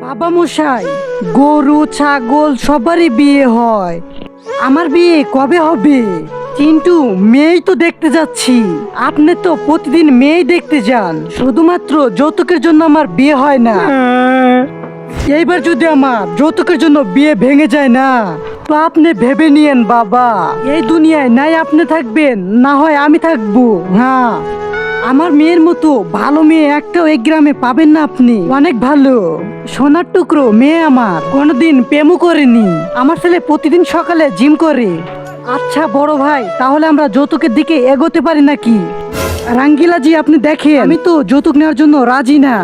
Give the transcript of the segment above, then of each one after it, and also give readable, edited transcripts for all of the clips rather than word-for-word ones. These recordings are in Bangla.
বাবা মশাই, গরু ছাগল সবারই বিয়ে হয়, আমার বিয়ে কবে হবে? চিন্টু, মেয়েই তো দেখতে যাচ্ছি। আপনি তো প্রতিদিন মেয়েই দেখতে যান, শুধুমাত্র যৌতুকের জন্য আমার বিয়ে হয় না। এইবার যদি আমার যৌতুকের জন্য বিয়ে ভেঙে যায় না, তো আপনি ভেবে নিয়েন বাবা, এই দুনিয়ায় নাই আপনি থাকবেন, না হয় আমি থাকবো। হ্যাঁ, আমার মেয়ের মতো ভালো মেয়ে একটাও এই গ্রামে পাবেন না আপনি। অনেক ভালো, সোনার টুকরো মেয়ে, আমার কোনোদিন প্রেমও করেনি। আমার ছেলে প্রতিদিন সকালে জিম করে। আচ্ছা বড় ভাই, তাহলে আমরা যৌতুকের দিকে এগোতে পারি নাকি? রাঙ্গিলা জি, আপনি দেখেন, আমি তো যৌতুক নেওয়ার জন্য রাজি না,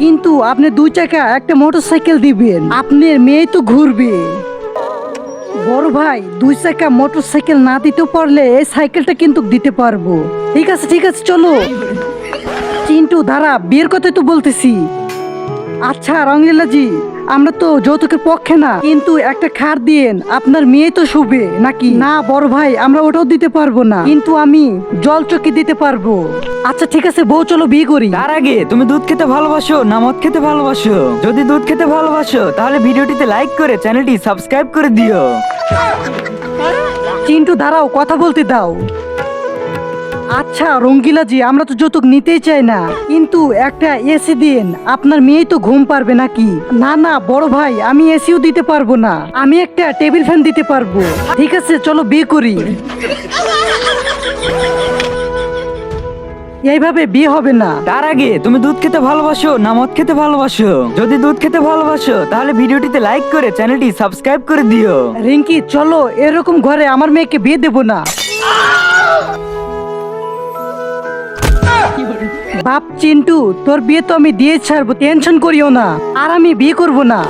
কিন্তু আপনি 2 চাকা একটা মোটরসাইকেল দিবেন, আপনার মেয়ে তো ঘুরবে। বড় ভাই, 2 চাকা মোটরসাইকেল না দিতে পারলে এই সাইকেলটা কিন্তু দিতে পারবো। ঠিক আছে ঠিক আছে, চলো। চিন্টু দাঁড়া, বিয়ের কথাই তো বলতেছি। আচ্ছা রঙ্গিলা জি, আমরা তো যৌতুকের পক্ষে না, কিন্তু একটা খাট দিয়েন, আপনার মেয়ে তো শুবে নাকি? না বড় ভাই, আমরা ওটাও দিতে পারবো না, কিন্তু আমি জল চকি দিতে পারবো। আচ্ছা ঠিক আছে বউ, চলো বিয়ে করি। তার আগে তুমি দুধ খেতে ভালোবাসো না মদ খেতে ভালোবাসো? যদি দুধ খেতে ভালোবাসো তাহলে ভিডিওটিতে লাইক করে চ্যানেলটি সাবস্ক্রাইব করে দিও। চিন্টু দাঁড়াও, কথা বলতে দাও। আচ্ছা রঙ্গিলা জি, আমরা তো যৌতুক নিতেই চাই না, কিন্তু একটা এসি দিন, আপনার মেয়ে তো ঘুম পারবে নাকি? না না বড় ভাই, আমি এসিও দিতে পারবো না, আমি একটা টেবিল ফ্যান দিতে পারবো। ঠিক আছে চলো বিয়ে করি। এইভাবে বিয়ে হবে না। তার আগে তুমি দুধ খেতে ভালোবাসো না মদ খেতে ভালোবাসো? যদি দুধ খেতে ভালোবাসো তাহলে ভিডিওটিতে লাইক করে চ্যানেলটি সাবস্ক্রাইব করে দিও। রিঙ্কি চলো, এরকম ঘরে আমার মেয়েকে বিয়ে দেব না। বাপ চিন্টু, তোর বিয়ে তো আমি দিয়ে ছাড়বো, টেনশন করিও না, আর আমি বিয়ে করব না।